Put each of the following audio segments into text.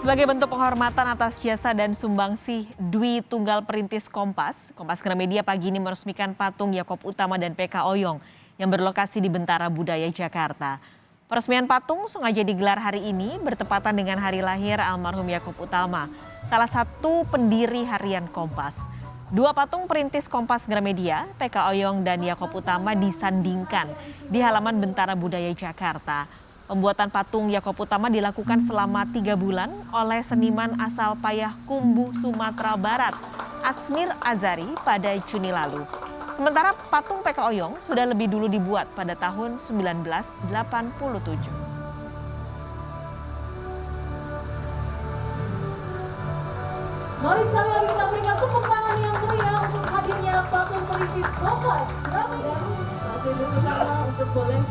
Sebagai bentuk penghormatan atas jasa dan sumbangsih Dwi Tunggal Perintis Kompas, Kompas Gramedia pagi ini meresmikan patung Yakob Utama dan PK Oyong yang berlokasi di Bentara Budaya Jakarta. Peresmian patung sengaja digelar hari ini bertepatan dengan hari lahir almarhum Yakob Utama, salah satu pendiri harian Kompas. Dua patung perintis Kompas Gramedia, PK Oyong dan Yakob Utama disandingkan di halaman Bentara Budaya Jakarta. Pembuatan patung Yakob Utama dilakukan selama 3 bulan oleh seniman asal Payakumbuh, Sumatera Barat, Asmir Azari pada Juni lalu. Sementara patung PK Oyong sudah lebih dulu dibuat pada tahun 1987. Mari sekali lagi kita berikan tepuk tangan yang meriah untuk hadirnya patung perintis Kompas Gramedia. Masih bersama untuk boleh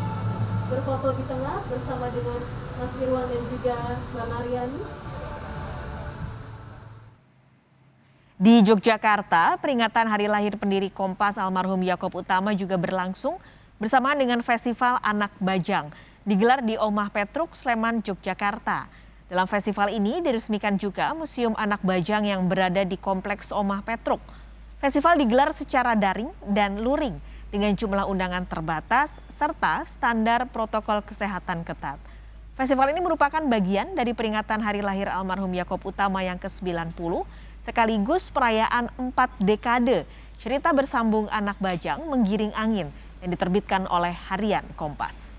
berfoto di tengah bersama dengan Mas Irwan dan juga Mbak Mariani. Di Yogyakarta, peringatan hari lahir pendiri Kompas almarhum Yakob Utama juga berlangsung bersamaan dengan Festival Anak Bajang, digelar di Omah Petruk, Sleman, Yogyakarta. Dalam festival ini diresmikan juga Museum Anak Bajang yang berada di Kompleks Omah Petruk. Festival digelar secara daring dan luring dengan jumlah undangan terbatas serta standar protokol kesehatan ketat. Festival ini merupakan bagian dari peringatan hari lahir almarhum Yakob Utama yang ke-90 sekaligus perayaan 4 dekade cerita bersambung Anak Bajang Menggiring Angin yang diterbitkan oleh Harian Kompas.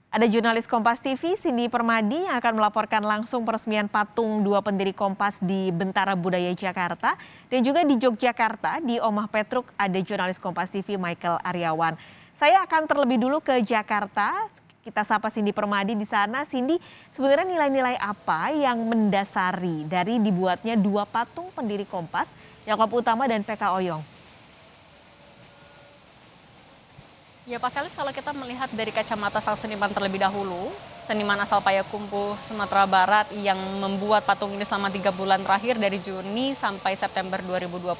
Ada jurnalis Kompas TV, Cindy Permadi yang akan melaporkan langsung peresmian patung dua pendiri Kompas di Bentara Budaya Jakarta. Dan juga di Yogyakarta, di Omah Petruk, ada jurnalis Kompas TV Michael Aryawan. Saya akan terlebih dulu ke Jakarta, kita sapa Cindy Permadi di sana. Cindy, sebenarnya nilai-nilai apa yang mendasari dari dibuatnya dua patung pendiri Kompas, Yakob Utama dan PK Oyong? Ya Pak Selis, kalau kita melihat dari kacamata sang seniman terlebih dahulu, seniman asal Payakumbuh, Sumatera Barat yang membuat patung ini selama 3 bulan terakhir dari Juni sampai September 2021,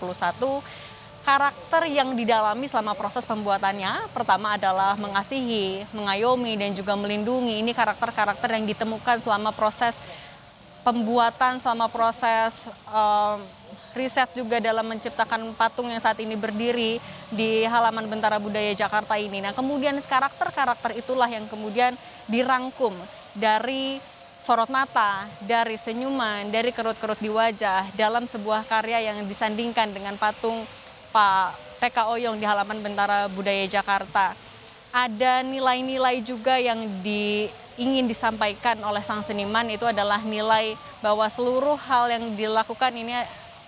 karakter yang didalami selama proses pembuatannya, pertama adalah mengasihi, mengayomi, dan juga melindungi. Ini karakter-karakter yang ditemukan selama proses pembuatan, selama proses riset juga dalam menciptakan patung yang saat ini berdiri di halaman Bentara Budaya Jakarta ini. Nah, kemudian karakter-karakter itulah yang kemudian dirangkum dari sorot mata, dari senyuman, dari kerut-kerut di wajah dalam sebuah karya yang disandingkan dengan patung Pak PK Oyong di halaman Bentara Budaya Jakarta. Ada nilai-nilai juga yang ingin disampaikan oleh sang seniman, itu adalah nilai bahwa seluruh hal yang dilakukan ini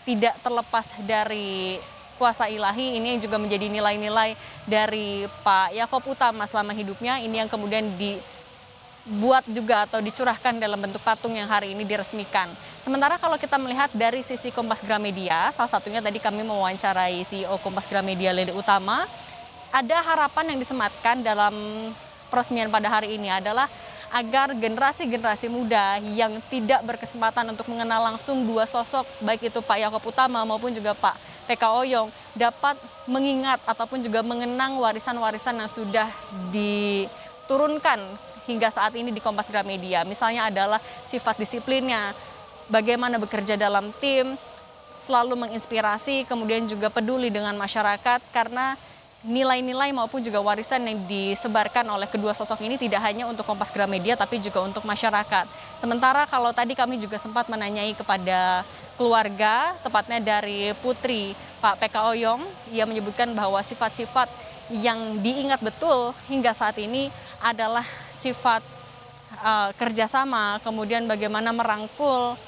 tidak terlepas dari kuasa ilahi. Ini yang juga menjadi nilai-nilai dari Pak Yakob Utama selama hidupnya. Ini yang kemudian dibuat juga atau dicurahkan dalam bentuk patung yang hari ini diresmikan. Sementara kalau kita melihat dari sisi Kompas Gramedia, salah satunya tadi kami mewawancarai CEO Kompas Gramedia Lili Utama, ada harapan yang disematkan dalam peresmian pada hari ini adalah agar generasi-generasi muda yang tidak berkesempatan untuk mengenal langsung dua sosok, baik itu Pak Yakob Utama maupun juga Pak PK Oyong, dapat mengingat ataupun juga mengenang warisan-warisan yang sudah diturunkan hingga saat ini di Kompas Gramedia. Misalnya adalah sifat disiplinnya, bagaimana bekerja dalam tim, selalu menginspirasi, kemudian juga peduli dengan masyarakat, karena nilai-nilai maupun juga warisan yang disebarkan oleh kedua sosok ini tidak hanya untuk Kompas Gramedia tapi juga untuk masyarakat. Sementara kalau tadi kami juga sempat menanyai kepada keluarga, tepatnya dari putri Pak PK Oyong, ia menyebutkan bahwa sifat-sifat yang diingat betul hingga saat ini adalah sifat kerjasama, kemudian bagaimana merangkul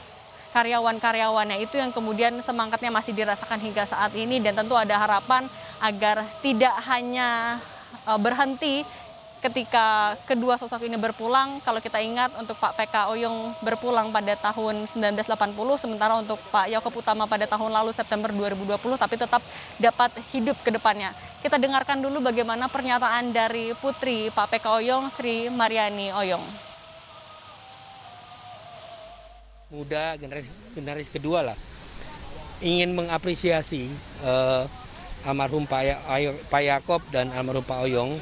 karyawan-karyawannya, itu yang kemudian semangatnya masih dirasakan hingga saat ini. Dan tentu ada harapan agar tidak hanya berhenti ketika kedua sosok ini berpulang. Kalau kita ingat untuk Pak PK Oyong berpulang pada tahun 1980, sementara untuk Pak Yakob Utama pada tahun lalu September 2020, tapi tetap dapat hidup ke depannya. Kita dengarkan dulu bagaimana pernyataan dari putri Pak PK Oyong, Sri Mariani Oyong. Muda, generasi kedua lah, ingin mengapresiasi almarhum Pak Yakob dan almarhum Pak Oyong,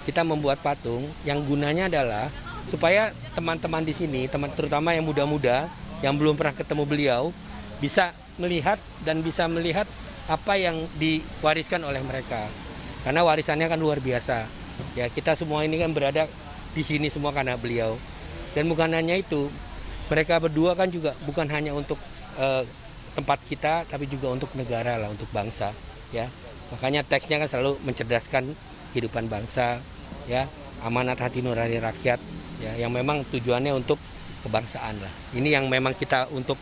kita membuat patung yang gunanya adalah supaya teman-teman di sini, terutama yang muda-muda yang belum pernah ketemu beliau, bisa melihat dan bisa melihat apa yang diwariskan oleh mereka. Karena warisannya kan luar biasa. Ya, kita semua ini kan berada di sini semua karena beliau. Dan bukan hanya itu, mereka berdua kan juga bukan hanya untuk tempat kita, tapi juga untuk negara lah, untuk bangsa. Ya, makanya teksnya kan selalu mencerdaskan kehidupan bangsa, ya, amanat hati nurani rakyat, ya, yang memang tujuannya untuk kebangsaan lah. Ini yang memang kita untuk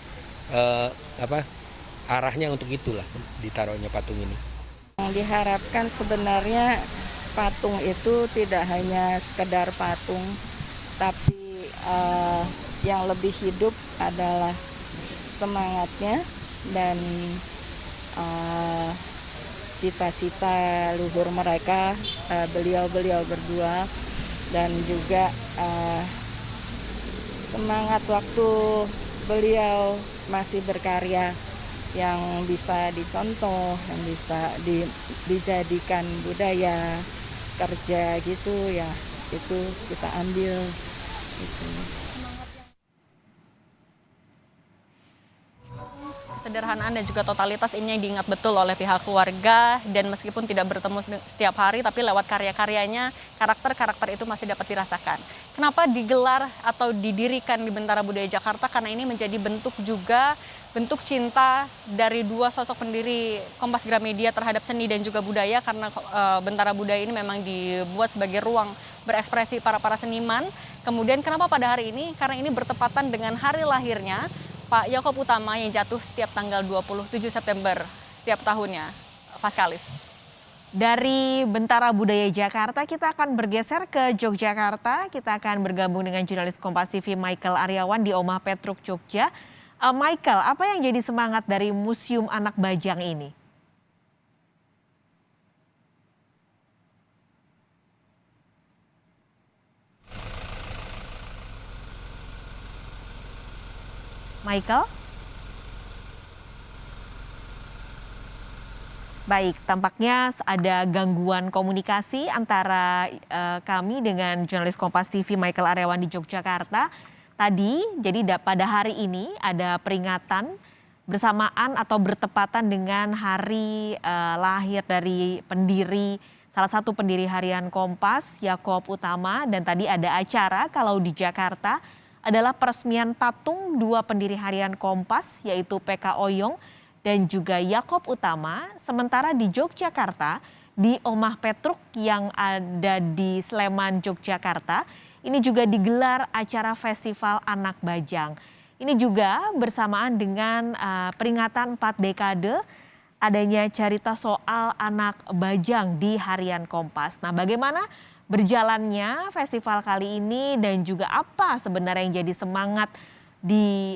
arahnya untuk itulah ditaruhnya patung ini. Yang diharapkan sebenarnya patung itu tidak hanya sekedar patung, tapi yang lebih hidup adalah semangatnya dan cita-cita luhur mereka, beliau-beliau berdua, dan juga semangat waktu beliau masih berkarya yang bisa dicontoh, yang bisa dijadikan budaya kerja gitu ya, itu kita ambil gitu. Kesederhanaan dan juga totalitas ini yang diingat betul oleh pihak keluarga, dan meskipun tidak bertemu setiap hari tapi lewat karya-karyanya karakter-karakter itu masih dapat dirasakan. Kenapa digelar atau didirikan di Bentara Budaya Jakarta? Karena ini menjadi bentuk cinta dari dua sosok pendiri Kompas Gramedia terhadap seni dan juga budaya, karena Bentara Budaya ini memang dibuat sebagai ruang berekspresi para seniman. Kemudian kenapa pada hari ini? Karena ini bertepatan dengan hari lahirnya Pak Yakob Utama yang jatuh setiap tanggal 27 September setiap tahunnya. Paskalis. Dari Bentara Budaya Jakarta, kita akan bergeser ke Yogyakarta. Kita akan bergabung dengan jurnalis Kompas TV Michael Aryawan di Omah Petruk, Jogja. Michael, apa yang jadi semangat dari Museum Anak Bajang ini? Michael? Baik, tampaknya ada gangguan komunikasi antara kami dengan jurnalis Kompas TV Michael Aryawan di Yogyakarta. Tadi, jadi pada hari ini ada peringatan bersamaan atau bertepatan dengan hari lahir dari salah satu pendiri harian Kompas, Yakob Utama. Dan tadi ada acara kalau di Jakarta adalah peresmian patung dua pendiri harian Kompas, yaitu PK Oyong dan juga Yakob Utama. Sementara di Yogyakarta, di Omah Petruk yang ada di Sleman, Yogyakarta, ini juga digelar acara Festival Anak Bajang. Ini juga bersamaan dengan peringatan 4 dekade adanya cerita soal anak bajang di harian Kompas. Nah, bagaimana berjalannya festival kali ini dan juga apa sebenarnya yang jadi semangat di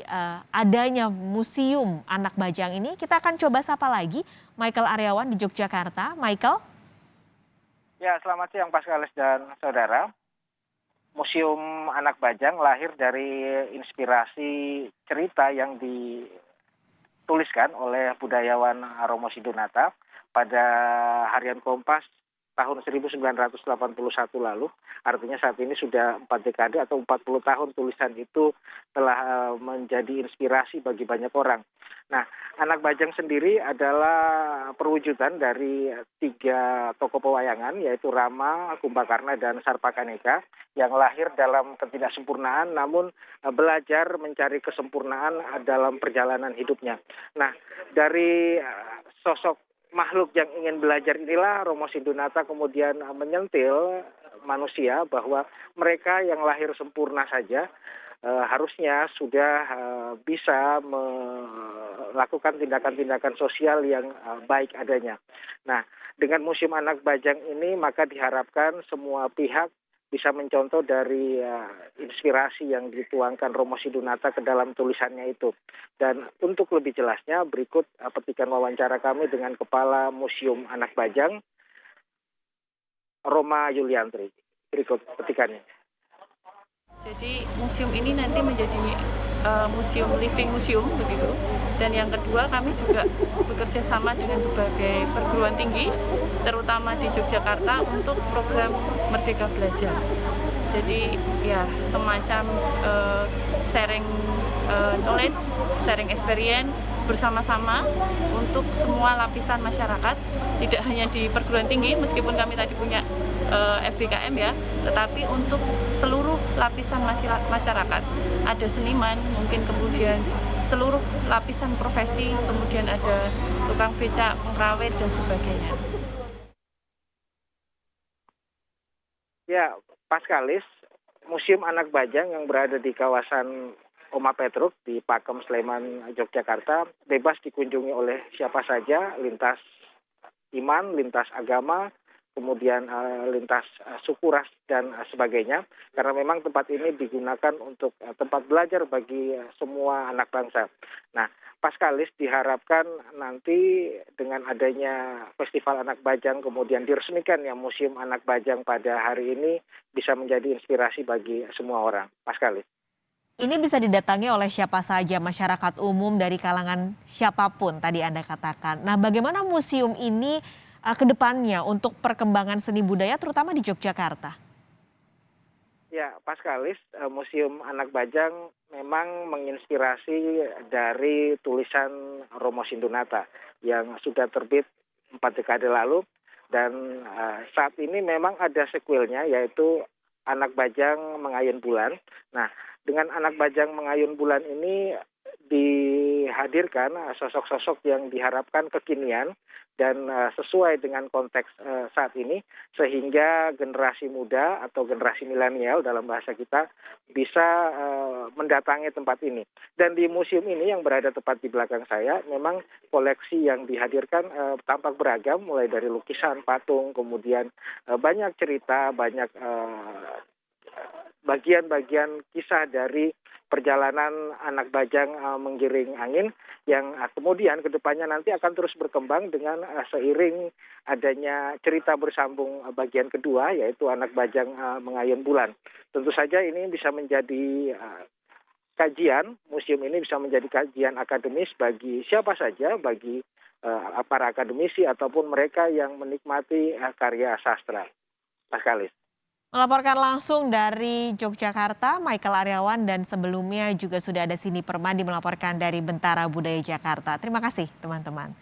adanya Museum Anak Bajang ini? Kita akan coba sapa lagi Michael Aryawan di Yogyakarta. Michael? Ya, selamat siang Paskalis dan saudara. Museum Anak Bajang lahir dari inspirasi cerita yang dituliskan oleh budayawan Romo Sidonata pada harian Kompas tahun 1981 lalu. Artinya saat ini sudah 4 dekade atau 40 tahun tulisan itu telah menjadi inspirasi bagi banyak orang. Nah, Anak Bajang sendiri adalah perwujudan dari 3 tokoh pewayangan, yaitu Rama, Kumbakarna, dan Sarpakaneka, yang lahir dalam ketidaksempurnaan namun belajar mencari kesempurnaan dalam perjalanan hidupnya. Nah, dari sosok makhluk yang ingin belajar inilah Romo Sidonata kemudian menyentil manusia bahwa mereka yang lahir sempurna saja harusnya sudah bisa melakukan tindakan-tindakan sosial yang baik adanya. Nah, dengan Museum Anak Bajang ini maka diharapkan semua pihak bisa mencontoh dari inspirasi yang dituangkan Romo Sidonata ke dalam tulisannya itu. Dan untuk lebih jelasnya berikut petikan wawancara kami dengan Kepala Museum Anak Bajang, Roma Yuliantri. Berikut petikannya. Jadi museum ini nanti menjadi museum living museum begitu. Dan yang kedua kami juga bekerja sama dengan berbagai perguruan tinggi, terutama di Yogyakarta untuk program Merdeka Belajar. Jadi ya semacam sharing knowledge, sharing experience bersama-sama untuk semua lapisan masyarakat, tidak hanya di perguruan tinggi meskipun kami tadi punya FBKM ya, tetapi untuk seluruh lapisan masyarakat. Ada seniman, mungkin kemudian seluruh lapisan profesi, kemudian ada tukang becak, pengrawit dan sebagainya. Ya, Paskalis, Museum Anak Bajang yang berada di kawasan Oma Petruk di Pakem, Sleman, Yogyakarta bebas dikunjungi oleh siapa saja, lintas iman, lintas agama, kemudian lintas suku, ras, dan sebagainya. Karena memang tempat ini digunakan untuk tempat belajar bagi semua anak bangsa. Nah, Paskalis diharapkan nanti dengan adanya Festival Anak Bajang kemudian diresmikan ya Museum Anak Bajang pada hari ini bisa menjadi inspirasi bagi semua orang. Paskalis. Ini bisa didatangi oleh siapa saja, masyarakat umum dari kalangan siapapun tadi Anda katakan. Nah, bagaimana museum ini ke depannya untuk perkembangan seni budaya terutama di Yogyakarta? Ya, Paskalis, Museum Anak Bajang memang menginspirasi dari tulisan Romo Sindunata yang sudah terbit 4 dekade lalu dan saat ini memang ada sequelnya yaitu Anak Bajang Mengayun Bulan. Nah, dengan Anak Bajang Mengayun Bulan ini dihadirkan sosok-sosok yang diharapkan kekinian dan sesuai dengan konteks saat ini sehingga generasi muda atau generasi milenial dalam bahasa kita bisa mendatangi tempat ini. Dan di museum ini yang berada tepat di belakang saya memang koleksi yang dihadirkan tampak beragam mulai dari lukisan, patung, kemudian banyak cerita, banyak bagian-bagian kisah dari perjalanan anak bajang menggiring angin yang kemudian kedepannya nanti akan terus berkembang dengan seiring adanya cerita bersambung bagian kedua yaitu Anak Bajang Mengayun Bulan. Tentu saja ini bisa menjadi kajian, museum ini bisa menjadi kajian akademis bagi siapa saja, bagi para akademisi ataupun mereka yang menikmati karya sastra. Paskalis. Melaporkan langsung dari Yogyakarta, Michael Aryawan, dan sebelumnya juga sudah ada Cindy Permadi melaporkan dari Bentara Budaya Jakarta. Terima kasih teman-teman.